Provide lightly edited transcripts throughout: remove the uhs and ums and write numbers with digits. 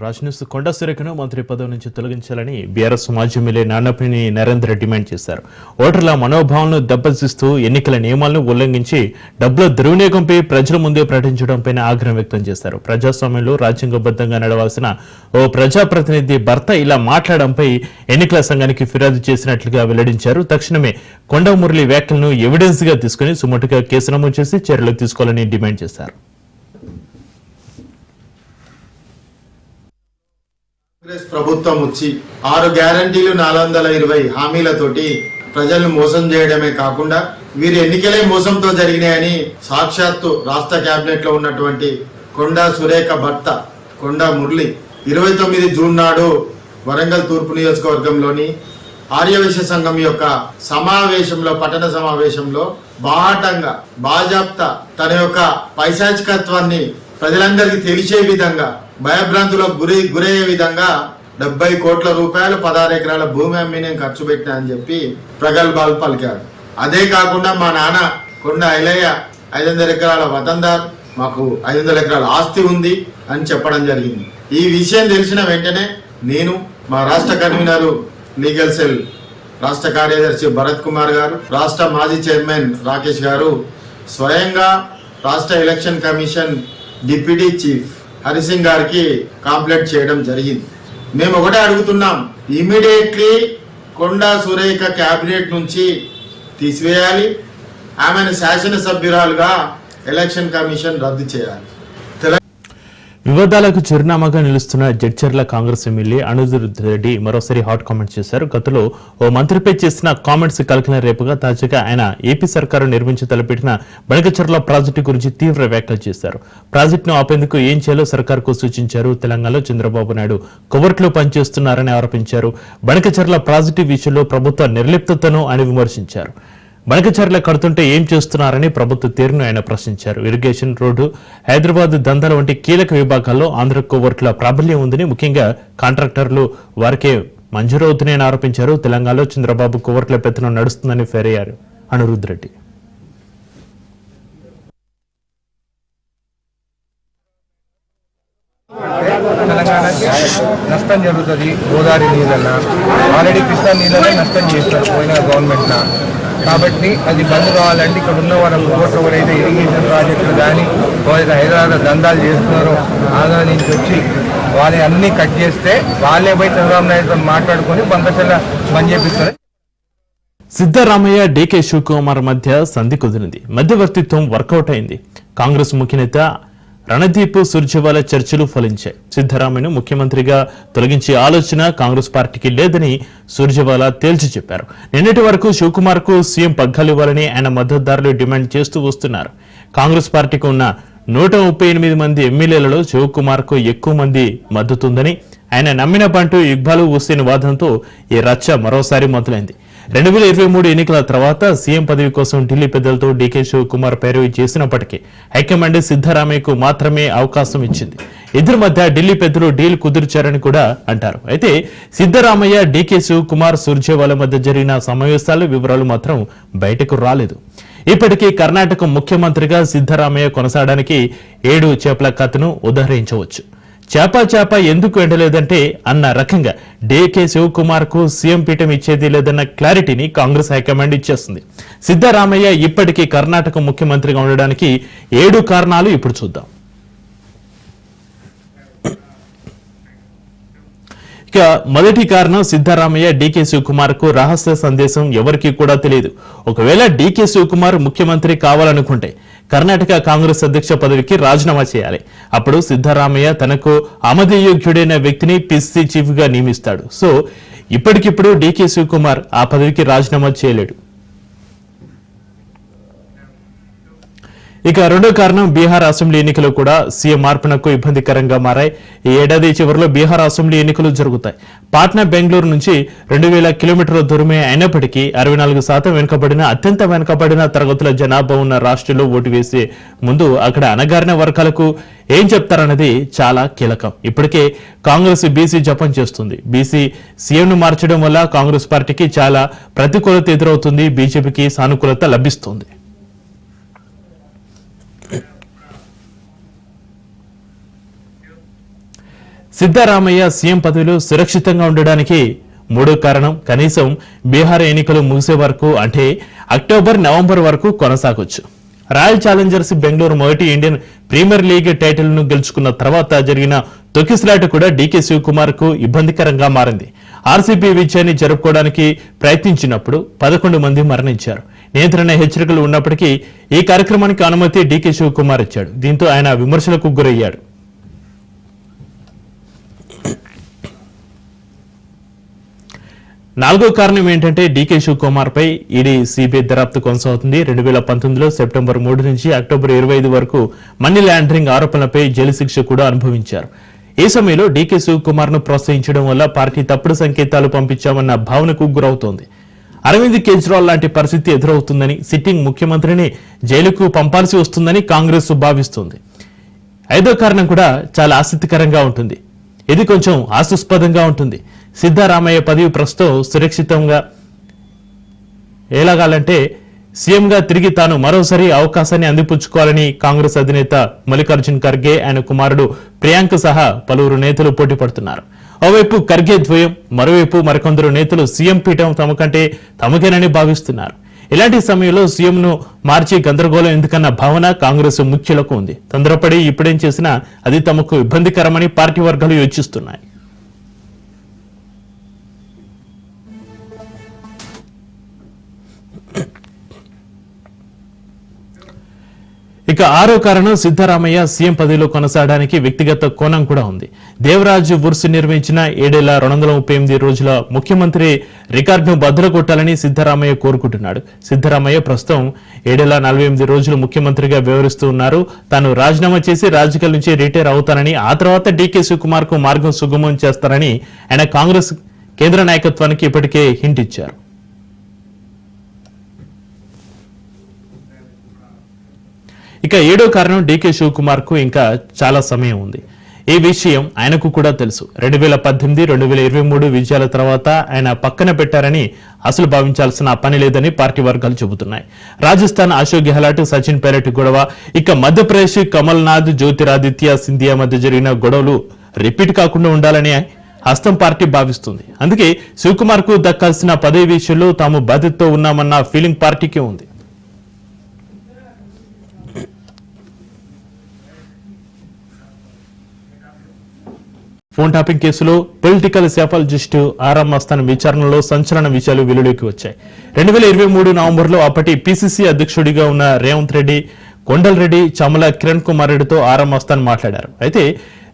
Raj news కొండా సురేఖను మంత్రి పదవి నుంచి తొలగించాలని బీఆర్ఎస్ మాజీ ఎమ్మెల్యే నాన్నపనేని నరేందర్ డిమాండ్ చేశారు. ఓటర్ల మనోభావాలను దెబ్బతీస్తూ ఎన్నికల నియమాలను ఉల్లంఘించి డబ్బుల దుర్వినియోగంపై ప్రజల ముందే ప్రకటించడంపై ఆగ్రహం వ్యక్తం చేశారు. ప్రజాస్వామ్యంలో రాజ్యాంగబద్ధంగా నడవాల్సిన ఓ ప్రజాప్రతినిధి భర్త ఇలా మాట్లాడడంపై ఎన్నికల సంఘానికి ఫిర్యాదు చేసినట్లుగా వెల్లడించారు. తక్షణమే కొండా మురళి వ్యాఖ్యలను ఎవిడెన్స్ గా తీసుకుని సుమోటుగా కేసు నమోదు చేసి చర్యలు తీసుకోవాలని డిమాండ్ చేశారు. కాంగ్రెస్ ప్రభుత్వం వచ్చి 6 గ్యారంటీలు 420 హామీలతోటి ప్రజలను మోసం చేయడమే కాకుండా వీరి ఎన్నికలే మోసంతో జరిగినాయని సాక్షాత్తు రాష్ట్ర కేబినెట్ లో ఉన్నటువంటి కొండా సురేఖ భర్త కొండా మురళి 29 జూన్ నాడు వరంగల్ తూర్పు నియోజకవర్గంలోని ఆర్యవైశ్య సంఘం యొక్క సమావేశంలో పట్టణ సమావేశంలో బాహాటంగా బాజాప్తా తన యొక్క పైశాచికత్వాన్ని ప్రజలందరికీ తెలిసే విధంగా భయభ్రాంతులకు గురయ్యే విధంగా 70 కోట్ల రూపాయలు 16 ఎకరాల భూమి అమ్మి నేను ఖర్చు పెట్టినా అని చెప్పి ప్రగల్భాలు పలికాడు. అదే కాకుండా మా నాన్న కొండ ఐలయ్య 500 ఎకరాల వతందార్, మాకు 500 ఎకరాల ఆస్తి ఉంది అని చెప్పడం జరిగింది. ఈ విషయం తెలిసిన వెంటనే నేను మా రాష్ట్ర కన్వీనర్ లీగల్ సెల్ రాష్ట్ర కార్యదర్శి భరత్ కుమార్ గారు, రాష్ట్ర మాజీ చైర్మన్ రాకేష్ గారు స్వయంగా రాష్ట్ర election commission deputy chief Hari Singh గారికి కంప్లైంట్ చేయడం జరిగింది. మేము ఒకటే అడుగుతున్నాం, ఇమీడియట్లీ కొండా సురేఖ క్యాబినెట్ నుంచి తీసివేయాలి, ఆమెను శాసనసభ్యురాలుగా ఎలక్షన్ కమిషన్ రద్దు చేయాలి. వివాదాలకు చిరునామాగా నిలుస్తున్న జడ్చర్ల కాంగ్రెస్ ఎమ్మెల్యే అనిరుద్ రెడ్డి మరోసారి హాట్ కామెంట్స్ చేశారు. గతంలో ఓ మంత్రిపై చేసిన కామెంట్స్ కలకలం రేపుగా తాజాగా ఆయన ఏపీ సర్కారు నిర్మించి తలపెట్టిన బనకచర్ల ప్రాజెక్టు గురించి తీవ్ర వ్యాఖ్యలు చేశారు. ప్రాజెక్టును ఆపేందుకు ఏం చేయాలో సర్కారుకు సూచించారు. తెలంగాణలో చంద్రబాబు నాయుడు కొవర్ట్లో పనిచేస్తున్నారని ఆరోపించారు. బనకచర్ల ప్రాజెక్టు విషయంలో ప్రభుత్వ నిర్లిప్తతను ఆయన విమర్శించారు. బనకచర్ల కడుతుంటే ఏం చేస్తున్నారని ప్రభుత్వ తీరును ఆయన ప్రశ్నించారు. ఇరిగేషన్, రోడ్డు, హైదరాబాద్ దందాల వంటి కీలక విభాగాల్లో ఆంధ్ర కోవర్టుల ప్రాబల్యం ఉందని, ముఖ్యంగా కాంట్రాక్టర్లు వారికే మంజూరవుతున్నాయని ఆరోపించారు. తెలంగాణలో చంద్రబాబు కోవర్టుల పెత్తనం నడుస్తుందని ఫైర్ అయ్యారు అనిరుద్ రెడ్డి. తెలంగాణకి నష్టం జరుగుతుంది. గోదావరి నీళ్ళన్నా ఆల్రెడీ కృష్ణా నీళ్ళనే నష్టం చేస్తారు పోయిన గవర్నమెంట్న. కాబట్టి అది బంద్ కావాలంటే ఇక్కడ ఉన్న వాళ్ళ కోర్టు ఎవరైతే ఇరిగేషన్ ప్రాజెక్టులు కానీ ఎవరైతే హైదరాబాద్ దందాలు చేస్తున్నారో ఆంధ్ర నుంచి వచ్చి వాళ్ళని అన్నీ కట్ చేస్తే వాళ్ళే పోయి చంద్రబాబు నాయుడుతో మాట్లాడుకొని బంకచర్ల బంద్ చేపిస్తారు. సిద్ధరామయ్య, డీకే శివకుమార్ మధ్య సంధి కుదిరింది. మధ్యవర్తిత్వం వర్కౌట్ అయింది. కాంగ్రెస్ ముఖ్యనేత రణదీప్ సుర్జేవాలా చర్చలు ఫలించాయి. సిద్ధరామయ్యను ముఖ్యమంత్రిగా తొలగించే ఆలోచన కాంగ్రెస్ పార్టీకి లేదని సుర్జేవాలా తేల్చి చెప్పారు. నిన్నటి వరకు శివకుమార్ కు సీఎం పగ్గాలు ఇవ్వాలని ఆయన మద్దతుదారులు డిమాండ్ చేస్తూ వస్తున్నారు. కాంగ్రెస్ పార్టీకి ఉన్న 138 మంది ఎమ్మెల్యేలలో శివకుమార్ కు ఎక్కువ మంది మద్దతుందని ఆయన నమ్మిన పంటూ ఇక్బాల్ హుస్సేన్ వాదనతో ఈ రచ్చ మరోసారి మొదలైంది. 2023 ఎన్నికల తర్వాత సీఎం పదవి కోసం ఢిల్లీ పెద్దలతో డీకే శివకుమార్ పేరవి చేసినప్పటికీ హైకమాండ్ సిద్ధరామయ్యకు మాత్రమే అవకాశం ఇచ్చింది. ఇద్దరి మధ్య ఢిల్లీ పెద్దలు డీల్ కుదిర్చారని కూడా అంటారు. అయితే సిద్ధరామయ్య, డీకే శివకుమార్, సుర్జేవాలా మధ్య జరిగిన సమావేశాల వివరాలు మాత్రం బయటకు రాలేదు. ఇప్పటికీ కర్ణాటక ముఖ్యమంత్రిగా సిద్ధరామయ్య కొనసాగడానికి 7 చేపల కథను ఉదహరించవచ్చు. చేప ఎందుకు ఎండలేదంటే అన్న రకంగా డీకే శివకుమార్ కు సీఎం పీఠం ఇచ్చేది లేదన్న క్లారిటీని కాంగ్రెస్ హైకమాండ్ ఇచ్చేస్తుంది. సిద్ధరామయ్య ఇప్పటికీ కర్ణాటక ముఖ్యమంత్రిగా ఉండడానికి 7 కారణాలు ఇప్పుడు చూద్దాం. ఇక మొదటి కారణం, సిద్ధరామయ్య డీకే శివకుమార్ కు రహస్య సందేశం ఎవరికీ కూడా తెలియదు. ఒకవేళ డీకే శివకుమార్ ముఖ్యమంత్రి కావాలనుకుంటే కర్ణాటక కాంగ్రెస్ అధ్యక్ష పదవికి రాజీనామా చేయాలి. అప్పుడు సిద్ధరామయ్య తనకు ఆమోదయోగ్యుడైన వ్యక్తిని పిసిసి చీఫ్ గా నియమిస్తాడు. సో ఇప్పటికిప్పుడు డీకే శివకుమార్ ఆ పదవికి రాజీనామా చేయలేడు. ఇక రెండో కారణం, బీహార్ అసెంబ్లీ ఎన్నికలు కూడా సీఎం మార్పునకు ఇబ్బందికరంగా మారాయి. ఈ ఏడాది చివరిలో బీహార్ అసెంబ్లీ ఎన్నికలు జరుగుతాయి. పాట్నా, బెంగళూరు నుంచి 2000 కిలోమీటర్ల దూరమే అయినప్పటికీ 64% వెనుకబడిన, అత్యంత వెనుకబడిన తరగతుల జనాభా ఉన్న రాష్ట్రంలో ఓటు వేసే ముందు అక్కడ అణగారిన వర్గాలకు ఏం చెప్తారన్నది చాలా కీలకం. ఇప్పటికే కాంగ్రెస్ బీసీ జపం చేస్తుంది. బీసీ సీఎంను మార్చడం వల్ల కాంగ్రెస్ పార్టీకి చాలా ప్రతికూలత ఎదురవుతుంది. బీజేపీకి సానుకూలత లభిస్తుంది. సిద్ధరామయ్య సీఎం పదవిలో సురక్షితంగా ఉండడానికి మూడో కారణం కనీసం బీహార్ ఎన్నికలు ముగిసే వరకు అంటే అక్టోబర్ నవంబర్ వరకు కొనసాగొచ్చు. రాయల్ ఛాలెంజర్స్ బెంగళూరు మొదటి ఇండియన్ ప్రీమియర్ లీగ్ టైటిల్ ను గెలుచుకున్న తర్వాత జరిగిన తొక్కిసలాట కూడా డీకే శివకుమార్ కు ఇబ్బందికరంగా మారింది. ఆర్సీబీ విజయాన్ని జరుపుకోవడానికి ప్రయత్నించినప్పుడు 11 మంది మరణించారు. నియంత్రణ హెచ్చరికలు ఉన్నప్పటికీ ఈ కార్యక్రమానికి అనుమతి డీకే శివకుమార్ ఇచ్చాడు. దీంతో ఆయన విమర్శలకు గురయ్యాడు. నాలుగో కారణం ఏంటంటే డీకే శివకుమార్ పై ఈడీ సిబిఐ దర్యాప్తు కొనసాగుతుంది. 2019లో సెప్టెంబర్ 3 నుంచి అక్టోబర్ 25 వరకు మనీ లాండరింగ్ ఆరోపణలపై జైలు శిక్ష కూడా అనుభవించారు. ఈ సమయంలో డీకే శివకుమార్ ను ప్రోత్సహించడం వల్ల పార్టీ తప్పుడు సంకేతాలు పంపించామన్న భావనకు గురవుతోంది. అరవింద్ కేజ్రీవాల్ లాంటి పరిస్థితి ఎదురవుతుందని, సిట్టింగ్ ముఖ్యమంత్రిని జైలుకు పంపాల్సి వస్తుందని కాంగ్రెస్ భావిస్తోంది. ఐదో కారణం కూడా చాలా ఆసక్తికరంగా ఉంటుంది. ఇది కొంచెం హాస్యాస్పదంగా ఉంటుంది. సిద్ధరామయ్య పదవి ప్రస్తుతం సురక్షితంగా ఎలాగాలంటే సీఎంగా తిరిగి తాను మరోసారి అవకాశాన్ని అందిపుచ్చుకోవాలని కాంగ్రెస్ అధినేత మల్లికార్జున్ ఖర్గే, ఆయన కుమారుడు ప్రియాంక్ సహా పలువురు నేతలు పోటీ పడుతున్నారు. ఓవైపు ఖర్గే ద్వయం, మరోవైపు మరికొందరు నేతలు సీఎం పీఠం తమకంటే తమకేనని భావిస్తున్నారు. ఇలాంటి సమయంలో సీఎంను మార్చి గందరగోళం ఎందుకన్న భావన కాంగ్రెస్ ముఖ్యులకు ఉంది. తొందరపడి ఇప్పుడేం చేసినా అది తమకు ఇబ్బందికరమని పార్టీ వర్గాలు యోచిస్తున్నాయి. ఇక ఆరో కారణం సిద్ధరామయ్య సీఎం పదవిలో కొనసాగడానికి వ్యక్తిగత కోణం కూడా ఉంది. దేవరాజ్ ఉర్స్ నిర్వహించిన 7,238 రోజుల ముఖ్యమంత్రి రికార్డును బద్దలు కొట్టాలని సిద్ధరామయ్య కోరుకుంటున్నాడు. సిద్ధరామయ్య ప్రస్తుతం 7,48 రోజులు ముఖ్యమంత్రిగా వ్యవహరిస్తూ ఉన్నారు. తాను రాజీనామా చేసి రాజకీయాల నుంచి రిటైర్ అవుతానని, ఆ తర్వాత డీకే శివకుమార్ కు మార్గం సుగమం చేస్తారని ఆయన కాంగ్రెస్ కేంద్ర నాయకత్వానికి ఇప్పటికే హింట్ ఇచ్చారు. ఇక ఏడో కారణం డీకే శివకుమార్ కు ఇంకా చాలా సమయం ఉంది. ఈ విషయం ఆయనకు కూడా తెలుసు. 2018, 2023 విజయాల తర్వాత ఆయన పక్కన పెట్టారని అసలు భావించాల్సిన పని లేదని పార్టీ వర్గాలు చెబుతున్నాయి. రాజస్థాన్ అశోక్ గెహ్లాట్, సచిన్ పైలట్ గొడవ, ఇక మధ్యప్రదేశ్ కమల్నాథ్, జ్యోతిరాదిత్య సింధియా మధ్య జరిగిన గొడవలు రిపీట్ కాకుండా ఉండాలని హస్తం పార్టీ భావిస్తుంది. అందుకే శివకుమార్ కు దక్కాల్సిన పదవి విషయంలో తాము బాధ్యతతో ఉన్నామన్న ఫీలింగ్ పార్టీకి ఉంది. ఫోన్ ట్యాపింగ్ కేసులో పొలిటికల్ సైకాలజిస్టు ఆరాం మస్తాన్ విచారణలో సంచలన విషయాలు వెలుగులోకి వచ్చాయి. 2023 నవంబర్లో అప్పటి పిసిసి అధ్యక్షుడిగా ఉన్న రేవంత్ రెడ్డి, కొండల్ రెడ్డి, చమల కిరణ్ కుమార్ రెడ్డితో ఆరాం మస్తాన్ మాట్లాడారు. అయితే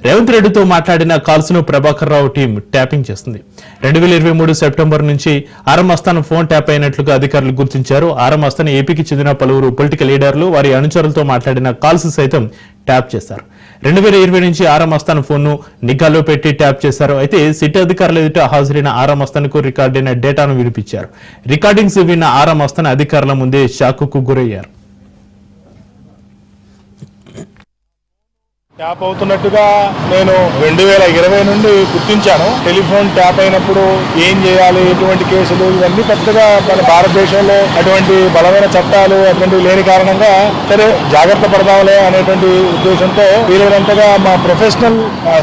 రేవంత్ రెడ్డితో మాట్లాడిన కాల్స్ ను ప్రభాకర్ రావు టీం ట్యాపింగ్ చేస్తుంది. 2023 సెప్టెంబర్ నుంచి ఆరాం మస్తాన్ ఫోన్ ట్యాప్ అయినట్లుగా అధికారులు గుర్తించారు. ఆరాం మస్తాన్ ఏపీకి చెందిన పలువురు పొలిటికల్ లీడర్లు, వారి అనుచరులతో మాట్లాడిన కాల్స్ సైతం ట్యాప్ చేశారు. 2020 నుంచి ఆరాం మస్తాన్ ఫోన్ ను నిఘాలో పెట్టి ట్యాప్ చేశారు. అయితే సిట్ అధికారుల ఎదుట హాజరైన ఆరాం మస్తాన్ కు రికార్డైన డేటాను వినిపించారు. రికార్డింగ్స్ విన్న ఆరాం మస్తాన్ అధికారుల ముందే షాకుకు గురయ్యారు. ట్యాప్ అవుతున్నట్టుగా నేను 2020 నుండి గుర్తించాను. టెలిఫోన్ ట్యాప్ అయినప్పుడు ఏం చేయాలి, ఎటువంటి కేసులు, ఇవన్నీ పెద్దగా మన భారతదేశంలో అటువంటి బలమైన చట్టాలు అటువంటివి లేని కారణంగా సరే జాగ్రత్త పడదాంలే అనేటువంటి ఉద్దేశంతో వీలైనంతగా మా ప్రొఫెషనల్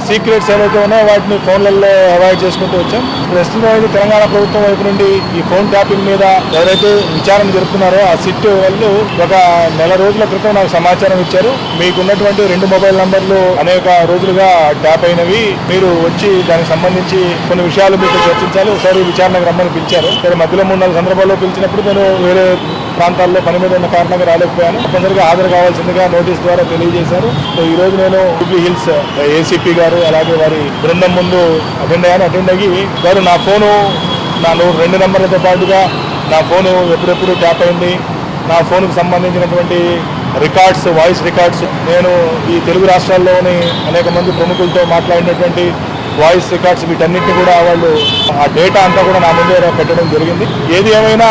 సీక్రెట్స్ ఏవైతే ఉన్నాయో వాటిని ఫోన్లలో అవాయిడ్ చేసుకుంటూ వచ్చాం. ప్రస్తుతం తెలంగాణ ప్రభుత్వం వైపు నుండి ఈ ఫోన్ ట్యాపింగ్ మీద ఎవరైతే విచారణ జరుపుతున్నారో ఆ సిట్ వాళ్ళు ఒక నెల రోజుల క్రితం నాకు సమాచారం ఇచ్చారు. మీకున్నటువంటి 2 మొబైల్ నంబర్లు అనేక రోజులుగా ట్యాప్ అయినవి, మీరు వచ్చి దానికి సంబంధించి కొన్ని విషయాలు మీకు చర్చించాలి, ఒకసారి విచారణకు రమ్మని పిలిచారు. సరే మధ్యలో 3-4 సందర్భాల్లో పిలిచినప్పుడు నేను వేరే ప్రాంతాల్లో పని మీద ఉన్న కారణంగా రాలేకపోయాను. తప్పనిసరిగా హాజరు కావాల్సిందిగా నోటీస్ ద్వారా తెలియజేశారు. సో ఈ రోజు నేను జూబ్లీ హిల్స్ ఏసీపీ గారు అలాగే వారి బృందం ముందు అటెండ్ అయ్యి వారు నా ఫోను, నా 2 నంబర్లతో పాటుగా నా ఫోను ఎప్పుడెప్పుడు ట్యాప్ అయింది, నా ఫోన్కు సంబంధించినటువంటి రికార్డ్స్, వాయిస్ రికార్డ్స్, నేను ఈ తెలుగు రాష్ట్రాల్లోని అనేక మంది ప్రముఖులతో మాట్లాడినటువంటి వాయిస్ రికార్డ్స్, వీటన్నిటిని కూడా వాళ్ళు ఆ డేటా అంతా కూడా నా ముందే పెట్టడం జరిగింది. ఏది ఏమైనా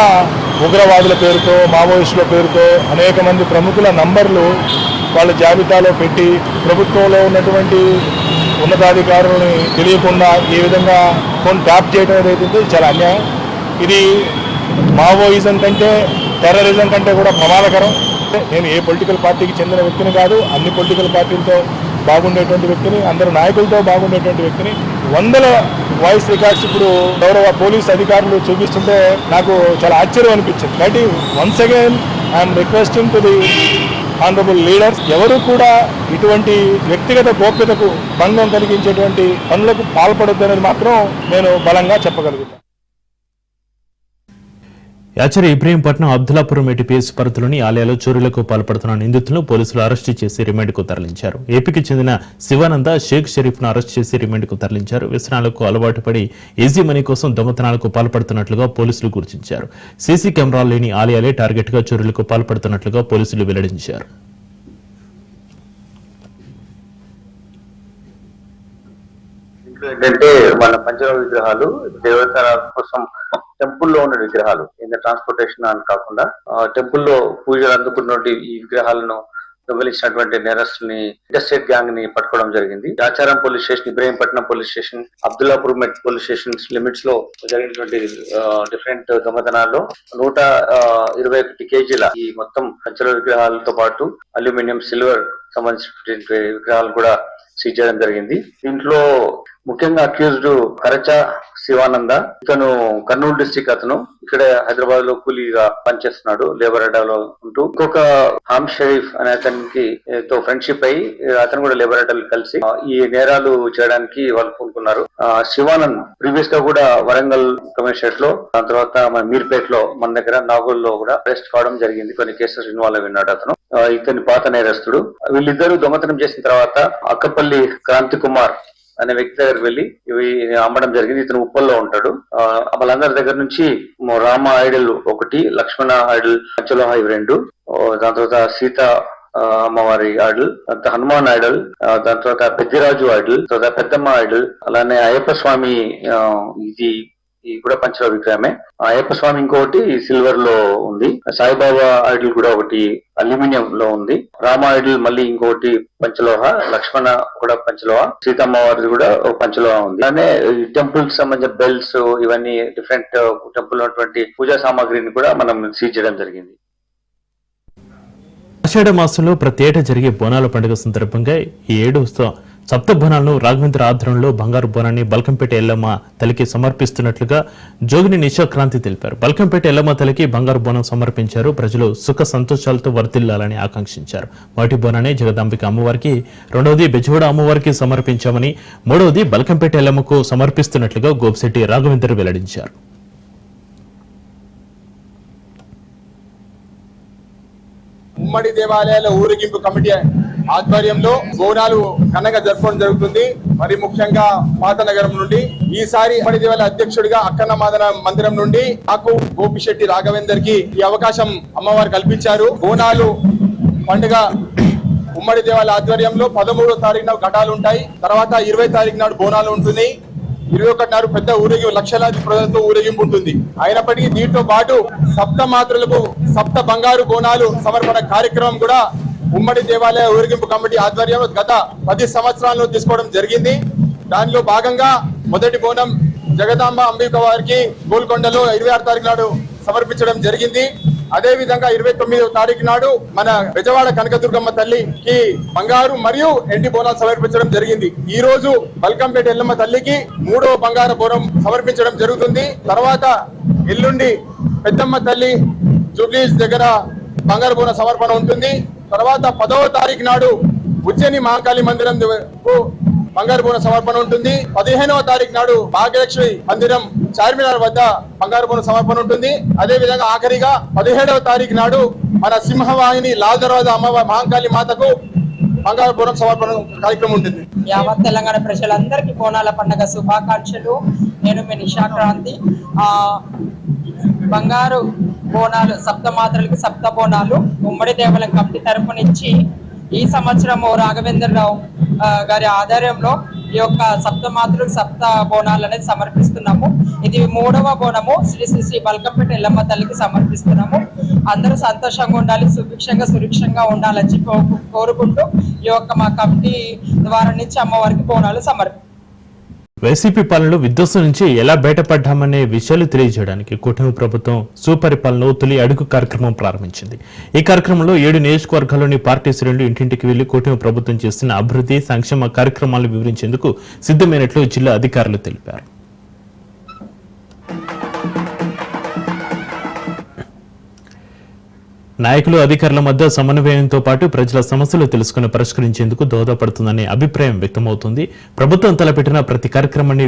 ఉగ్రవాదుల పేరుతో, మావోయిస్టుల పేరుతో అనేక మంది ప్రముఖుల నంబర్లు వాళ్ళ జాబితాలో పెట్టి ప్రభుత్వంలో ఉన్నటువంటి ఉన్నతాధికారులని తెలియకుండా ఈ విధంగా ఫోన్ ట్యాప్ చేయడం ఏదైతే చాలా అన్యాయం. ఇది మావోయిజం కంటే, టెర్రరిజం కంటే కూడా ప్రమాదకరం. నేను ఏ పొలిటికల్ పార్టీకి చెందిన వ్యక్తిని కాదు. అన్ని పొలిటికల్ పార్టీలతో బాగుండేటువంటి వ్యక్తిని, అందరు నాయకులతో బాగుండేటువంటి వ్యక్తిని. వందల వాయిస్ రికార్డ్స్ ఇప్పుడు గౌరవ పోలీస్ అధికారులు చూపిస్తుంటే నాకు చాలా ఆశ్చర్యం అనిపించింది. కాబట్టి once again I'm requesting to the honourable leaders, ఎవరు కూడా ఇటువంటి వ్యక్తిగత గోప్యతకు భంగం కలిగించేటువంటి పనులకు పాల్పడొద్దనేది మాత్రం నేను బలంగా చెప్పగలుగుతాను. యాచరి ఇబ్రహీంపట్నం అబ్దుల్లాపురం ఏటీపీఎస్ పరిధిలోని ఆలయాలో చోరీలకు పాల్పడుతున్న నిందితులను పోలీసులు అరెస్టు చేసి రిమాండ్కు తరలించారు. ఏపీకి చెందిన శివానంద, షేక్ షరీఫ్ను అరెస్ట్ చేసి రిమాండ్కు తరలించారు. వ్యసనాలకు అలవాటు పడి ఈజీ మనీ కోసం దొంగతనాలకు పాల్పడుతున్నట్లుగా పోలీసులు గుర్తించారు. సీసీ కెమెరాలు లేని ఆలయాలే టార్గెట్గా చోరీలకు పాల్పడుతున్నట్లుగా పోలీసులు వెల్లడించారు. ఏంటంటే మన పంచలోహ విగ్రహాలు దేవతల కోసం టెంపుల్లో ఉన్న విగ్రహాలు ట్రాన్స్పోర్టేషన్ అని కాకుండా టెంపుల్లో పూజలు అందుకున్నటువంటి ఈ విగ్రహాలను దొంగలించినటువంటి నేరస్తుల్ని ఇంటర్స్టేట్ గ్యాంగ్ ని పట్టుకోవడం జరిగింది. ఆచారం police station, Ibrahimpatnam police station, Abdullapurmet police station limits లో జరిగినటువంటి డిఫరెంట్ దొంగతనాల్లో 121 కేజీల ఈ మొత్తం పంచలోహ విగ్రహాలతో పాటు అల్యూమినియం, సిల్వర్ సంబంధించిన విగ్రహాలు కూడా సీజ్ చేయడం జరిగింది. దీంట్లో ముఖ్యంగా అక్యూజ్డ్ కరచ శివానంద, ఇతను కర్నూలు డిస్టిక్, అతను ఇక్కడ హైదరాబాద్ లో కూలీగా పనిచేస్తున్నాడు, లేబర్ అడ్డాలో ఉంటూ. ఇంకొక హామ్ షరీఫ్ అనే అతనికి తో ఫ్రెండ్షిప్ అయ్యి అతను కూడా లేబర్ అడ్డాలు కలిసి ఈ నేరాలు చేయడానికి వాళ్ళు పూనుకున్నారు. శివానంద్ ప్రీవియస్ గా కూడా వరంగల్ కమిషనరేట్ లో, దాని తర్వాత మన మీర్పేట్ లో, మన దగ్గర నాగోల్లో కూడా అరెస్ట్ కావడం జరిగింది. కొన్ని కేసెస్ ఇన్వాల్వ్ అయి ఉన్నాడు అతను. ఇతని పాత నేరస్తుడు. వీళ్ళిద్దరూ దొంగతనం చేసిన తర్వాత అక్కపల్లి క్రాంతి కుమార్ అనే వ్యక్తి దగ్గరికి వెళ్లి ఇవి అమ్మడం జరిగింది. ఇతను ఉప్పల్లో ఉంటాడు. వాళ్ళందరి దగ్గర నుంచి రామ ఐడల్ 1, లక్ష్మణ ఐడల్, పంచలోహ 2, దాని తర్వాత సీత అమ్మవారి ఐడల్, తర్వాత హనుమాన్ ఐడల్, దాని తర్వాత పెద్దిరాజు ఐడల్, తర్వాత పెద్దమ్మ ఐడల్, అలానే అయ్యప్ప స్వామి ఇది కూడా పంచలోహ విగ్రహమే. అయ్యప్ప స్వామి ఇంకొకటి సిల్వర్ లో ఉంది. సాయిబాబా ఐడల్ కూడా ఒకటి అల్యూమినియం లో ఉంది. రామ ఐడల్ మళ్ళీ ఇంకొకటి పంచలోహ, లక్ష్మణ కూడా పంచలోహ, సీతమ్మ వారిది కూడా పంచలోహ ఉంది. అలానే టెంపుల్ సంబంధించిన బెల్స్, ఇవన్నీ డిఫరెంట్ టెంపుల్ ఉన్నటువంటి పూజా సామాగ్రిని కూడా మనం సీజ్ చేయడం జరిగింది. ఆషాఢ మాసంలో ప్రతి ఏటా జరిగే బోనాల పండుగ సందర్భంగా ఈ 7వ సప్త బోనాలను రాఘవేంద్ర ఆధ్వర్యంలో బంగారు బోనాన్ని బల్కంపేట ఎల్లమ్మ తల్లికి సమర్పిస్తున్నట్లుగా జోగిని నిశాక్రాంతి తెలిపారు. బల్కంపేట ఎల్లమ్మ తల్లికి బంగారు బోనం సమర్పించారు. ప్రజలు సుఖ సంతోషాలతో వర్ధిల్లాలని ఆకాంక్షించారు. మొదటి బోనాన్ని జగదాంబిక అమ్మవారికి, రెండవది బెజవాడ అమ్మవారికి సమర్పించామని, మూడవది బల్కంపేట ఎల్లమ్మకు సమర్పిస్తున్నట్లుగా గోపిశెట్టి రాఘవేందర్ వెల్లడించారు. ఉమ్మడి దేవాలయాల ఊరేగింపు కమిటీ ఆధ్వర్యంలో బోనాలు ఘనంగా జరుపుకోవడం జరుగుతుంది. మరి ముఖ్యంగా పాత నగరం నుండి ఈసారి ఉమ్మడి దేవాలయ అధ్యక్షుడిగా అక్కన్న మాదన మందిరం నుండి నాకు గోపిశెట్టి రాఘవేందర్ కి ఈ అవకాశం అమ్మవారు కల్పించారు. బోనాలు పండుగ ఉమ్మడి దేవాలయ ఆధ్వర్యంలో 13వ తారీఖున ఘటాలు ఉంటాయి. తర్వాత 20వ తారీఖు నాడు బోనాలు ఉంటుంది. 21 నాడు పెద్ద ఊరేగింపు, లక్షలాది ప్రజలతో ఊరేగింపు ఉంటుంది. అయినప్పటికీ దీంతో పాటు సప్త మాతృలకు సప్త బంగారు బోనాలు సమర్పణ కార్యక్రమం కూడా ఉమ్మడి దేవాలయ ఊరేగింపు కమిటీ ఆధ్వర్యంలో గత 10 సంవత్సరాల్లో తీసుకోవడం జరిగింది. దానిలో భాగంగా మొదటి బోనం జగదాంబ అంబిక వారికి గోల్కొండలో 26 తారీఖు నాడు సమర్పించడం జరిగింది. అదే విధంగా 29వ తారీఖు నాడు మన బెజవాడ కనకదుర్గమ్మ తల్లికి బంగారు మరియు ఎండి బోనాలు సమర్పించడం జరిగింది. ఈ రోజు బల్కంపేట ఎల్లమ్మ తల్లికి 3వ బంగారు బోనం సమర్పించడం జరుగుతుంది. తర్వాత ఎల్లుండి పెద్దమ్మ తల్లి జూబ్లీస్ దగ్గర బంగారు బోనం సమర్పణ ఉంటుంది. తర్వాత 10వ తారీఖు నాడు ఉజ్జయిని మహాకాళి మందిరం బంగారు బోనం సమర్పణ ఉంటుంది. 15వ తారీఖు నాడు భాగ్యలక్ష్మి మందిరం చార్మినార్ వద్ద బంగారు బోనం సమర్పణ ఉంటుంది. అదే విధంగా ఆఖరిగా 17వ తారీఖు నాడు మన సింహవాహిని లాల్ దర్వాజా అమ్మవారి మహాకాళి మాతకు బంగారు బోనం సమర్పణ కార్యక్రమం ఉంటుంది. యావత్ తెలంగాణ ప్రజలందరికీ బోనాల పండుగ శుభాకాంక్షలు. నేను మీ నిశాక్రాంతి. బంగారు బోనాలు సప్తమాతలకు సప్త బోనాలు ఉమ్మడి దేవాలయం కమిటీ తరపు నుంచి ఈ సంవత్సరము రాఘవేంద్రరావు గారి ఆధ్వర్యంలో ఈ యొక్క సప్తమాతృకు సప్త బోనాలు అనేది సమర్పిస్తున్నాము. ఇది 3వ బోనము శ్రీ బల్కంపేట ఎల్లమ్మ తల్లికి సమర్పిస్తున్నాము. అందరూ సంతోషంగా ఉండాలి, సుభిక్షంగా సురక్షంగా ఉండాలని చెప్పి కోరుకుంటూ ఈ యొక్క మా కమిటీ ద్వారా నుంచి అమ్మవారికి బోనాలు సమర్పిస్తున్నాము. వైసీపీ పాలనలో విధ్వంసం నుంచి ఎలా బయటపడ్డామనే విషయాలు తెలియజేయడానికి కూటమి ప్రభుత్వం సుపరిపాలన తొలి అడుగు కార్యక్రమం ప్రారంభించింది. ఈ కార్యక్రమంలో 7 నియోజకవర్గాల్లోని పార్టీ శ్రేణులు ఇంటింటికి వెళ్లి కూటమి ప్రభుత్వం చేస్తున్న అభివృద్ధి సంక్షేమ కార్యక్రమాలను వివరించేందుకు సిద్ధమైనట్లు జిల్లా అధికారులు తెలిపారు. నాయకులు అధికారుల మధ్య సమన్వయంతో పాటు ప్రజల సమస్యలు తెలుసుకుని పరిష్కరించేందుకు దోహదపడుతుందనే అభిప్రాయం వ్యక్తమవుతుంది. ప్రభుత్వం తలపెట్టిన ప్రతి కార్యక్రమాన్ని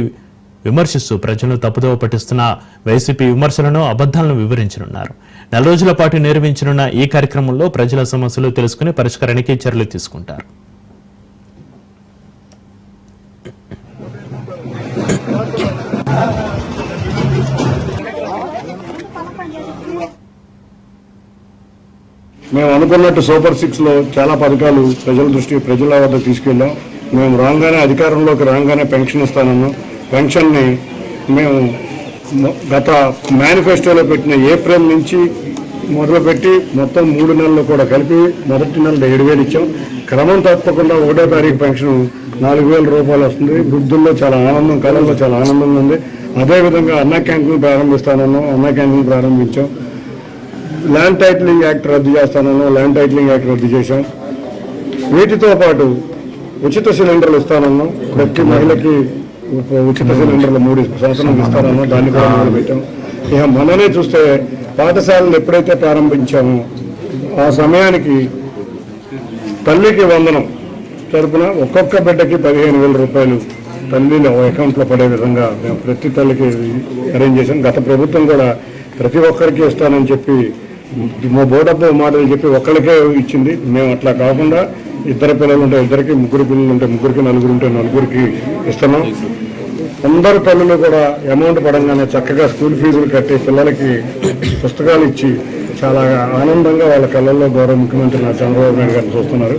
విమర్శిస్తూ ప్రజలను తప్పుదోవ పట్టిస్తున్న వైసీపీ విమర్శలను అబద్దాలను వివరించనున్నారు. 4 రోజుల పాటు నిర్వహించనున్న ఈ కార్యక్రమంలో ప్రజల సమస్యలు తెలుసుకుని పరిష్కారానికి చర్యలు తీసుకుంటారు. మేము అనుకున్నట్టు సూపర్ 6లో చాలా పథకాలు ప్రజల వద్ద తీసుకెళ్ళాం. మేము అధికారంలోకి రాగానే పెన్షన్ ఇస్తానన్నాం. పెన్షన్ని మేము గత మేనిఫెస్టోలో పెట్టిన ఏప్రిల్ నుంచి మొదలుపెట్టి మొత్తం 3 నెలలు కూడా కలిపి మొదటి నెల 7,000 ఇచ్చాం. క్రమం తప్పకుండా 1వ తారీఖు పెన్షన్ 4,000 రూపాయలు వస్తుంది. వృద్ధుల్లో చాలా ఆనందం, కళల్లో చాలా ఆనందంగా ఉంది. అదేవిధంగా అన్న క్యాంటీన్ ప్రారంభిస్తానన్నాం. అన్న క్యాంటీన్ ప్రారంభించాం. ల్యాండ్ టైటిలింగ్ యాక్ట్ రద్దు చేస్తానన్నాం. ల్యాండ్ టైటిలింగ్ యాక్ట్ రద్దు చేశాం. వీటితో పాటు ఉచిత సిలిండర్లు ఇస్తానన్నాం. ప్రతి మహిళకి ఉచిత సిలిండర్లు 3 సంవత్సరాలు ఇస్తానన్నాం. దాన్ని కూడా మొదలుపెట్టాం. ఇక మననే చూస్తే పాఠశాలలు ఎప్పుడైతే ప్రారంభించామో ఆ సమయానికి తల్లికి వందనం తరపున ఒక్కొక్క బిడ్డకి 15,000 రూపాయలు తల్లిల అకౌంట్లో పడే విధంగా మేము ప్రతి తల్లికి అరేంజ్ చేశాం. గత ప్రభుత్వం కూడా ప్రతి ఒక్కరికి ఇస్తానని చెప్పి బోర్డబ్బు మాటలు చెప్పి ఒక్కరికే ఇచ్చింది. మేము అట్లా కాకుండా 2 పిల్లలు ఉంటే 2కి, 3 పిల్లలు ఉంటే 3కి, 4 ఉంటే 4కి ఇస్తున్నాం. అందరు తల్లులు కూడా అమౌంట్ పడంగానే చక్కగా స్కూల్ ఫీజులు కట్టి పిల్లలకి పుస్తకాలు ఇచ్చి చాలా ఆనందంగా వాళ్ళ కళ్ళల్లో గౌరవ ముఖ్యమంత్రి చంద్రబాబు నాయుడు గారిని చూస్తున్నారు.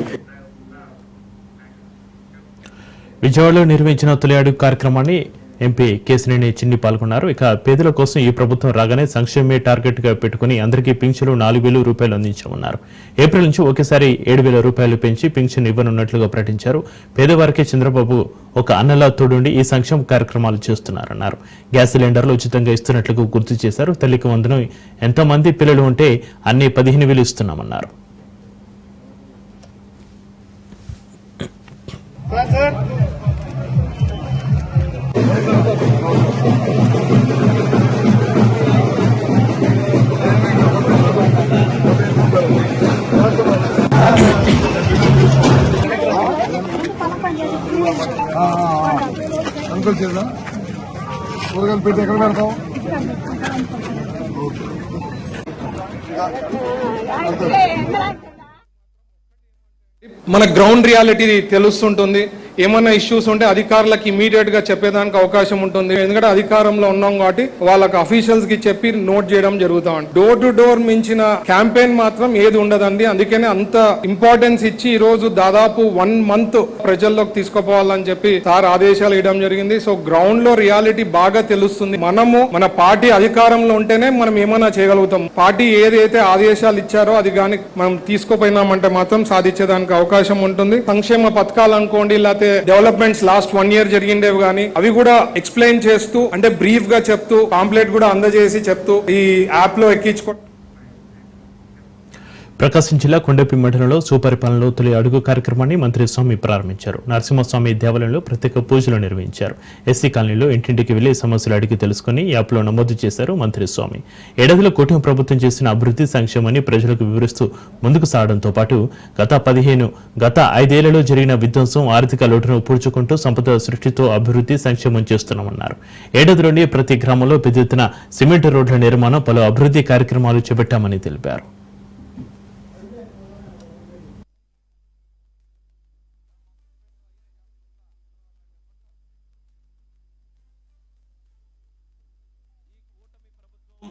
విజయవాడలో నిర్వహించిన తొలి అడుగు కార్యక్రమాన్ని ఎంపీ కేశినేని చిన్ని పాల్గొన్నారు. ఇక పేదల కోసం ఈ ప్రభుత్వం రాగానే సంక్షేమమే టార్గెట్ గా పెట్టుకుని అందరికీ పింఛను 4,000 రూపాయలు అందించమన్నారు. ఏప్రిల్ నుంచి ఒకేసారి 7,000 రూపాయలు పెంచి పింఛన్ ఇవ్వనున్నట్లుగా ప్రకటించారు. పేదవారికి చంద్రబాబు ఒక అన్నలా తోడుండి ఈ సంక్షేమ కార్యక్రమాలు చేస్తున్నారన్నారు. గ్యాస్ సిలిండర్లు ఉచితంగా ఇస్తున్నట్లుగా గుర్తు చేశారు. తల్లికి వందనం ఎంతమంది పిల్లలు ఉంటే అన్ని 15,000 ఇస్తున్నామన్నారు. అంకుల్ చేద్దాం. కూరగాయలు పెట్టి ఎక్కడ పెడతాం? మన గ్రౌండ్ రియాలిటీ తెలుస్తుంటుంది. ఏమైనా ఇష్యూస్ ఉంటే అధికారులకు ఇమీడియట్ గా చెప్పేదానికి అవకాశం ఉంటుంది. ఎందుకంటే అధికారంలో ఉన్నాం కాబట్టి వాళ్ళకి అఫీషియల్స్ కి చెప్పి నోట్ చేయడం జరుగుతా ఉంటుంది. డోర్ టు డోర్ మించిన క్యాంపెయిన్ మాత్రం ఏది ఉండదండి. అందుకనే అంత ఇంపార్టెన్స్ ఇచ్చి ఈ రోజు దాదాపు 1 మంత్ ప్రజల్లోకి తీసుకుపోవాలని చెప్పి సార్ ఆదేశాలు ఇవ్వడం జరిగింది. సో గ్రౌండ్ లో రియాలిటీ బాగా తెలుస్తుంది. మనము మన పార్టీ అధికారంలో ఉంటేనే మనం ఏమైనా చేయగలుగుతాం. పార్టీ ఏదైతే ఆదేశాలు ఇచ్చారో అది కానీ మనం తీసుకుపోయినామంటే మాత్రం సాధించేదానికి అవకాశం ఉంటుంది. సంక్షేమ పథకాలు అనుకోండి, లేకపోతే డెవలప్మెంట్స్ లాస్ట్ 1 year జరిగిండేవి కానీ అవి కూడా ఎక్స్ప్లెయిన్ చేస్తూ, అంటే బ్రీఫ్ గా చెప్తూ, పాంప్లెట్ కూడా అందజేసి చెప్తూ ఈ యాప్ లో ఎక్కించుకో. ప్రకాశం జిల్లా కొండపి మండలంలో సుపరిపాలనలో తొలి అడుగు కార్యక్రమాన్ని మంత్రి స్వామి ప్రారంభించారు. నరసింహస్వామి దేవాలయంలో ప్రత్యేక పూజలు నిర్వహించారు. ఎస్సీ కాలనీలో ఇంటింటికి వెళ్లి సమస్యలు అడిగి తెలుసుకుని యాప్లో నమోదు చేశారు మంత్రి స్వామి. ఏడాదిలో కూటమి ప్రభుత్వం చేసిన అభివృద్ధి సంక్షేమాన్ని ప్రజలకు వివరిస్తూ ముందుకు సాగడంతో పాటు గత 5 ఏళ్లలో జరిగిన విధ్వంసం, ఆర్థిక లోటును పూడ్చుకుంటూ సంపద సృష్టితో అభివృద్ధి సంక్షేమం చేస్తున్నామన్నారు. ఏడాదిలోని ప్రతి గ్రామంలో పెద్ద ఎత్తున సిమెంట్ రోడ్ల నిర్మాణం, పలు అభివృద్ధి కార్యక్రమాలు చేపట్టామని తెలిపారు.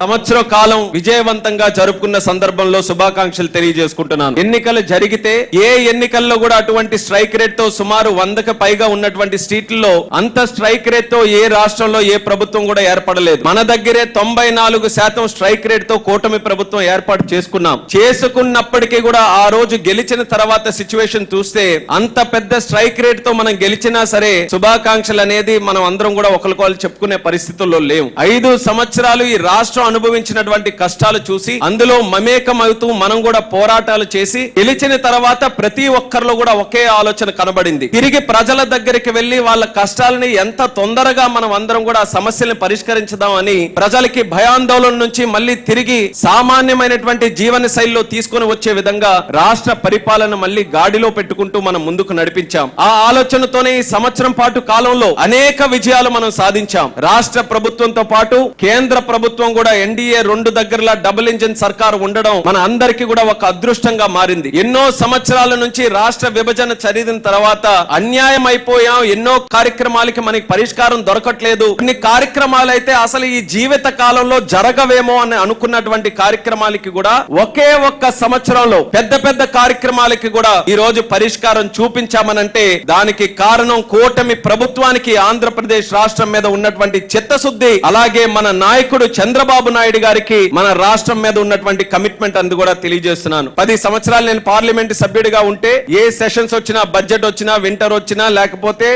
సంవత్సర కాలం విజయవంతంగా జరుపుకున్న సందర్భంలో శుభాకాంక్షలు తెలియజేసుకుంటున్నాను. ఎన్నికలు జరిగితే ఏ ఎన్నికల్లో కూడా అటువంటి స్ట్రైక్ రేట్ తో సుమారు 100కి పైగా ఉన్నటువంటి స్ట్రీట్లలో అంత స్ట్రైక్ రేట్ తో ఏ రాష్ట్రంలో ఏ ప్రభుత్వం కూడా ఏర్పడలేదు. మన దగ్గరే 94% స్ట్రైక్ రేట్ తో కూటమి ప్రభుత్వం ఏర్పాటు చేసుకున్నప్పటికీ కూడా ఆ రోజు గెలిచిన తర్వాత సిచ్యువేషన్ చూస్తే అంత పెద్ద స్ట్రైక్ రేట్ తో మనం గెలిచినా సరే శుభాకాంక్షలు అనేది మనం అందరం కూడా ఒకరికొకరు చెప్పుకునే పరిస్థితుల్లో లేవు. 5 సంవత్సరాలు ఈ రాష్ట్రం అనుభవించినటువంటి కష్టాలు చూసి అందులో మమేకమవుతూ మనం కూడా పోరాటాలు చేసి గెలిచిన తర్వాత ప్రతి ఒక్కరిలో కూడా ఒకే ఆలోచన కనబడింది. తిరిగి ప్రజల దగ్గరికి వెళ్లి వాళ్ళ కష్టాలని ఎంత తొందరగా మనం అందరం కూడా సమస్యల్ని పరిష్కరించదామని ప్రజలకి భయాందోళన నుంచి మళ్ళీ తిరిగి సామాన్యమైనటువంటి జీవన శైలిలో తీసుకొని వచ్చే విధంగా రాష్ట్ర పరిపాలన మళ్ళీ గాడిలో పెట్టుకుంటూ మనం ముందుకు నడిపించాం. ఆ ఆలోచనతోనే ఈ సంవత్సరం పాటు కాలంలో అనేక విజయాలు మనం సాధించాం. రాష్ట్ర ప్రభుత్వంతో పాటు కేంద్ర ప్రభుత్వం కూడా ఎన్డీఏ 2 దగ్గరలా డబుల్ ఇంజిన్ సర్కార్ ఉండడం మన అందరికీ కూడా ఒక అదృష్టంగా మారింది. ఎన్నో సంవత్సరాల నుంచి రాష్ట్ర విభజన జరిగిన తర్వాత అన్యాయం అయిపోయాం. ఎన్నో కార్యక్రమాలకి మనకి పరిష్కారం దొరకట్లేదు. కొన్ని కార్యక్రమాలు అయితే అసలు ఈ జీవిత కాలంలో జరగవేమో అని అనుకున్నటువంటి కార్యక్రమాలకి కూడా ఒకే ఒక్క సంవత్సరంలో పెద్ద పెద్ద కార్యక్రమాలకి కూడా ఈ రోజు పరిష్కారం చూపించామనంటే దానికి కారణం కూటమి ప్రభుత్వానికి ఆంధ్రప్రదేశ్ రాష్ట్రం మీద ఉన్నటువంటి చిత్తశుద్ధి, అలాగే మన నాయకుడు చంద్రబాబు నాయుడు గారికి మన రాష్ట్రం మీద ఉన్నటువంటి కమిట్మెంట్ అందు కూడా తెలియజేస్తున్నాను. 10 సంవత్సరాలు నేను పార్లమెంట్ సభ్యుడిగా ఉంటే ఏ సెషన్స్ వచ్చినా, బడ్జెట్ వచ్చినా, వింటర్ వచ్చినా, లేకపోతే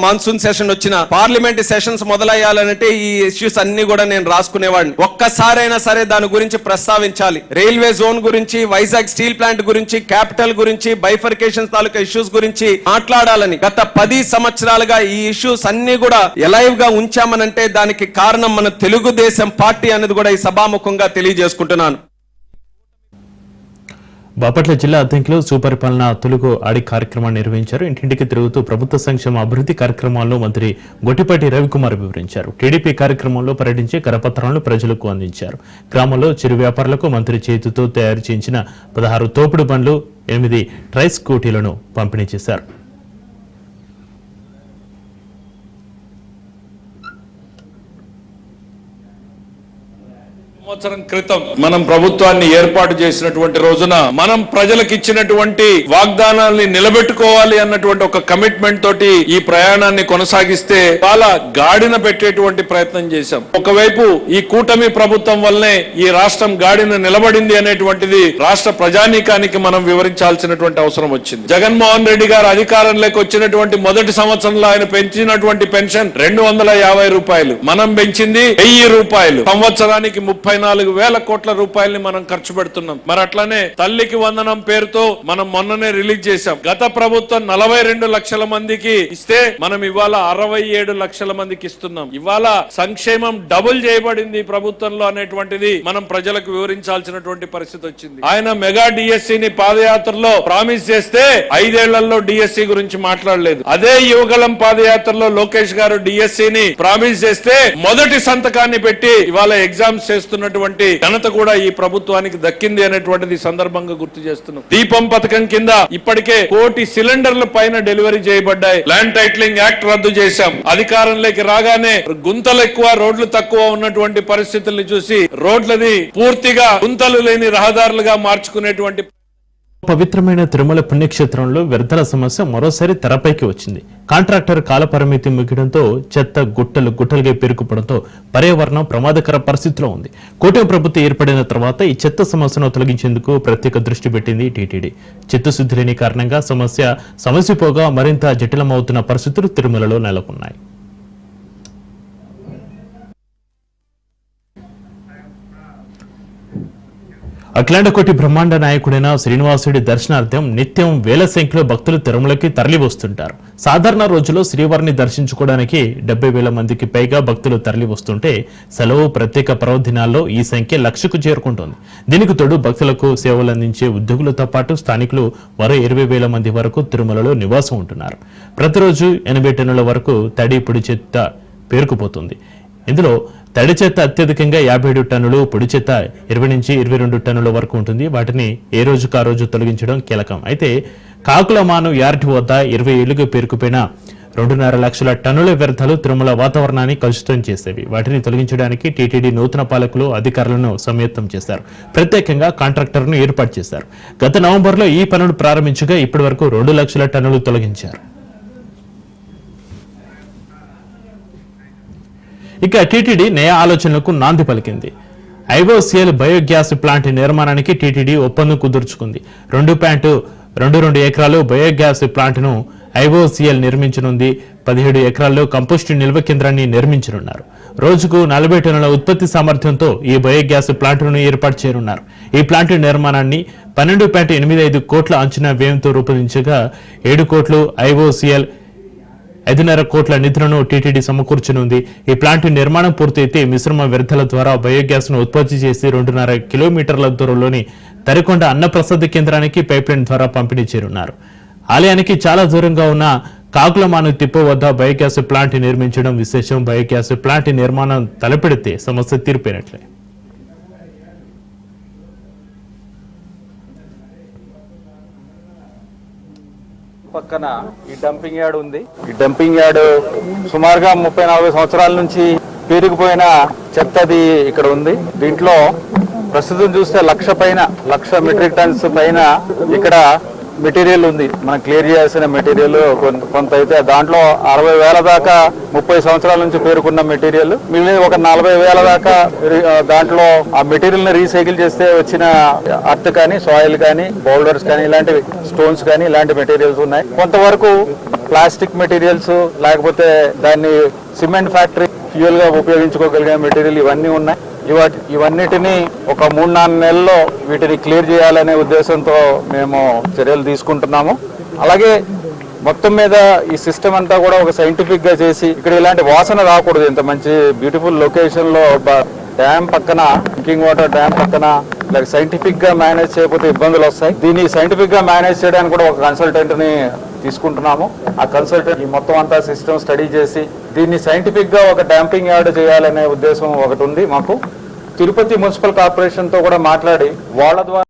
మాన్సూన్ సెషన్ వచ్చినా, పార్లమెంట్ సెషన్స్ మొదలయ్యాలంటే ఈ ఇష్యూస్ అన్ని కూడా నేను రాసుకునేవాడిని. ఒక్కసారైనా సరే దాని గురించి ప్రస్తావించాలి. రైల్వే జోన్ గురించి, వైజాగ్ స్టీల్ ప్లాంట్ గురించి, క్యాపిటల్ గురించి, బైఫర్కేషన్ తాలూకా ఇష్యూస్ గురించి మాట్లాడాలని గత 10 సంవత్సరాలుగా ఈ ఇష్యూస్ అన్ని కూడా ఎలైవ్ గా ఉంచామనంటే దానికి కారణం మన తెలుగుదేశం పార్టీ అనేది కూడా ఈ సభాముఖంగా తెలియజేసుకుంటున్నాను. బాపట్ల జిల్లా అద్దెంకిలో సుపరిపాలన తెలుగు ఆడి కార్యక్రమాన్ని నిర్వహించారు. ఇంటింటికి తిరుగుతూ ప్రభుత్వ సంక్షేమ అభివృద్ధి కార్యక్రమాల్లో మంత్రి గొట్టిపాటి రవికుమార్ వివరించారు. టీడీపీ కార్యక్రమంలో పర్యటించి కరపత్రాలను ప్రజలకు అందించారు. గ్రామంలో చిరు వ్యాపారులకు మంత్రి చేతితో తయారు చేయించిన 16 తోపుడు బండ్లు, 8 ట్రై స్కూటీలను పంపిణీ చేశారు. సంవత్సరం క్రితం మనం ప్రభుత్వాన్ని ఏర్పాటు చేసినటువంటి రోజున మనం ప్రజలకు ఇచ్చినటువంటి వాగ్దానాల్ని నిలబెట్టుకోవాలి అన్నటువంటి ఒక కమిట్మెంట్ తోటి ఈ ప్రయాణాన్ని కొనసాగిస్తే చాలా గాడిన పెట్టేటువంటి ప్రయత్నం చేశాం. ఒకవైపు ఈ కూటమి ప్రభుత్వం వల్లనే ఈ రాష్ట్రం గాడిన నిలబడింది అనేటువంటిది రాష్ట్ర ప్రజానీకానికి మనం వివరించాల్సినటువంటి అవసరం వచ్చింది. జగన్మోహన్ రెడ్డి గారు అధికారంలోకి వచ్చినటువంటి మొదటి సంవత్సరంలో ఆయన పెంచినటువంటి పెన్షన్ 250 రూపాయలు, మనం పెంచింది 1000 రూపాయలు. సంవత్సరానికి 34,000 కోట్ల రూపాయలని మనం ఖర్చు పెడుతున్నాం. మరి అట్లానే తల్లికి వందనం పేరుతో మనం మొన్ననే రిలీజ్ చేశాం. గత ప్రభుత్వం 42 లక్షల మందికి ఇస్తే మనం ఇవాళ 67 లక్షల మందికి ఇస్తున్నాం. ఇవాళ సంక్షేమం డబుల్ చేయబడింది ప్రభుత్వంలో అనేటువంటిది మనం ప్రజలకు వివరించాల్సినటువంటి పరిస్థితి వచ్చింది. ఆయన మెగా డిఎస్సిని పాదయాత్రలో ప్రామిస్ చేస్తే 5 ఏళ్లలో డిఎస్సి గురించి మాట్లాడలేదు. అదే యువగలం పాదయాత్రలో లోకేష్ గారు డిఎస్సిని ప్రామిస్ చేస్తే మొదటి సంతకాన్ని పెట్టి ఇవాళ ఎగ్జామ్స్ చేస్తున్నటువంటి ఘనత కూడా ఈ ప్రభుత్వానికి దక్కింది అనేటువంటిది సందర్భంగా గుర్తు చేస్తున్నాం. దీపం పథకం కింద ఇప్పటికే 1 కోటి సిలిండర్ల పైన డెలివరీ చేయబడ్డాయి. ల్యాండ్ టైటిలింగ్ యాక్ట్ రద్దు చేశాం. అధికారంలోకి రాగానే గుంతలు ఎక్కువ, రోడ్లు తక్కువ ఉన్నటువంటి పరిస్థితుల్ని చూసి రోడ్లని పూర్తిగా గుంతలు లేని రహదారులుగా మార్చుకునేటువంటి పవిత్రమైన తిరుమల పుణ్యక్షేత్రంలో వ్యర్థాల సమస్య మరోసారి తెరపైకి వచ్చింది. కాంట్రాక్టర్ కాలపరిమితి ముగియడంతో చెత్త గుట్టలుగా పేరుకుపోవడంతో పర్యావరణం ప్రమాదకర పరిస్థితిలో ఉంది. కూటమి ప్రభుత్వం ఏర్పడిన తర్వాత ఈ చెత్త సమస్యను తొలగించేందుకు ప్రత్యేక దృష్టి పెట్టింది టీటీడీ. చిత్తశుద్ధి లేని కారణంగా సమస్యపోగా మరింత జటిలమవుతున్న పరిస్థితులు తిరుమలలో నెలకొన్నాయి. అఖిలాండకోటి బ్రహ్మాండ నాయకుడైన శ్రీనివాసుడి దర్శనార్థం నిత్యం వేల సంఖ్యలో భక్తులు తిరుమలకి తరలి వస్తుంటారు. సాధారణ రోజుల్లో శ్రీవారిని దర్శించుకోవడానికి 70,000 మందికి పైగా భక్తులు తరలి వస్తుంటే సెలవు, ప్రత్యేక పర్వదినాల్లో ఈ సంఖ్య 1,00,000కు చేరుకుంటోంది. దీనికి తోడు భక్తులకు సేవలు అందించే ఉద్యోగులతో పాటు స్థానికులు మరో 20,000 మంది వరకు తిరుమలలో నివాసం ఉంటున్నారు. ప్రతిరోజు 80 టన్నుల వరకు తడి, పొడి చెత్త పేరుకుపోతుంది. ఇందులో తడి చెత్త అత్యధికంగా 57 టన్నులు, పొడి చెత్త 20 నుంచి 22 టన్నుల వరకు ఉంటుంది. వాటిని ఏ రోజుకు ఆ రోజు తొలగించడం కీలకం. అయితే కాకులమాను యార్డ్ వద్ద 20 ఏళ్లుగా పేరుకుపోయిన 2.5 లక్షల టన్నుల వ్యర్థాలు తిరుమల వాతావరణాన్ని కలుషితం చేసేవి. వాటిని తొలగించడానికి టీటీడీ నూతన పాలకులు అధికారులను సంయుక్తం చేశారు. ప్రత్యేకంగా కాంట్రాక్టర్ను ఏర్పాటు చేశారు. గత నవంబర్లో ఈ పనులు ప్రారంభించగా ఇప్పటి వరకు 2 లక్షల టన్నులు తొలగించారు. ఇక టీటీడీ నయా ఆలోచనలకు నాంది పలికింది. ఐఓసీఎల్ బయోగ్యాస్ ప్లాంట్ నిర్మాణానికి టీటీడీ ఒప్పందం కుదుర్చుకుంది. 2.22 ఎకరాలు బయోగ్యాస్ ప్లాంట్ను ఐఓసీఎల్ నిర్మించనుంది. 17 ఎకరాల్లో కంపోస్టు నిల్వ కేంద్రాన్ని నిర్మించనున్నారు. రోజుకు 40 టన్నుల ఉత్పత్తి సామర్థ్యంతో ఈ బయోగ్యాస్ ప్లాంట్ను ఏర్పాటు చేయనున్నారు. ఈ ప్లాంట్ నిర్మాణాన్ని 12.85 కోట్ల అంచనా వ్యయంతో రూపొందించగా 7 కోట్లు ఐఓసీఎల్ 5.5 కోట్ల నిధులను టీటీడీ సమకూర్చనుంది. ఈ ప్లాంట్ నిర్మాణం పూర్తయితే మిశ్రమ వ్యర్థాల ద్వారా బయోగ్యాస్ ను ఉత్పత్తి చేసి 2.5 కిలోమీటర్ల దూరంలోని తరికొండ అన్నప్రసాద కేంద్రానికి పైప్లైన్ ద్వారా పంపిణీ చేయనున్నారు. ఆలయానికి చాలా దూరంగా ఉన్న కాకులమాను తిప్ప వద్ద బయోగ్యాస్ ప్లాంట్ నిర్మించడం విశేషం. బయోగ్యాస్ ప్లాంట్ నిర్మాణం తలపెడితే సమస్య తీరిపోయినట్లే. పక్కన ఈ డంపింగ్ యార్డ్ ఉంది. ఈ డంపింగ్ యార్డ్ సుమారుగా 30-40 సంవత్సరాల నుంచి పేరుకుపోయిన చెత్తది ఇక్కడ ఉంది. దీంట్లో ప్రస్తుతం చూస్తే 1,00,000 మెట్రిక్ టన్స్ పైన ఇక్కడ మెటీరియల్ ఉంది. మనం క్లియర్ చేయాల్సిన మెటీరియల్ కొంత అయితే దాంట్లో 60,000 దాకా 30 సంవత్సరాల నుంచి పేరుకున్న మెటీరియల్, మిగిలిన ఒక 40,000 దాకా దాంట్లో ఆ మెటీరియల్ ని రీసైకిల్ చేస్తే వచ్చిన అర్త్ కానీ, సాయిల్ కానీ, బౌల్డర్స్ కానీ, ఇలాంటివి స్టోన్స్ కానీ ఇలాంటి మెటీరియల్స్ ఉన్నాయి. కొంతవరకు ప్లాస్టిక్ మెటీరియల్స్, లేకపోతే దాన్ని సిమెంట్ ఫ్యాక్టరీ ఫ్యూయల్ గా ఉపయోగించుకోగలిగే మెటీరియల్ ఇవన్నీ ఉన్నాయి. ఇవన్నిటిని ఒక 3-4 నెలల్లో వీటిని క్లియర్ చేయాలనే ఉద్దేశంతో మేము చర్యలు తీసుకుంటున్నాము. అలాగే మొత్తం మీద ఈ సిస్టమ్ అంతా కూడా ఒక సైంటిఫిక్ గా చేసి ఇక్కడ ఇలాంటి వాసన రాకూడదు. ఇంత మంచి బ్యూటిఫుల్ లొకేషన్ లో డ్యామ్ పక్కన, డ్రింకింగ్ వాటర్ డ్యామ్ పక్కన ఇలా సైంటిఫిక్ గా మేనేజ్ చేయకపోతే ఇబ్బందులు వస్తాయి. దీన్ని సైంటిఫిక్ గా మేనేజ్ చేయడానికి కూడా ఒక కన్సల్టెంట్ ని తీసుకుంటున్నాము. ఆ కన్సల్టెంట్ ఈ మొత్తం అంతా సిస్టమ్ స్టడీ చేసి దీన్ని సైంటిఫిక్ గా ఒక డంపింగ్ యార్డ్ చేయాలనే ఉద్దేశం ఒకటి ఉంది మాకు. తిరుపతి మున్సిపల్ కార్పొరేషన్ తో కూడా మాట్లాడి వాళ్ళ ద్వారా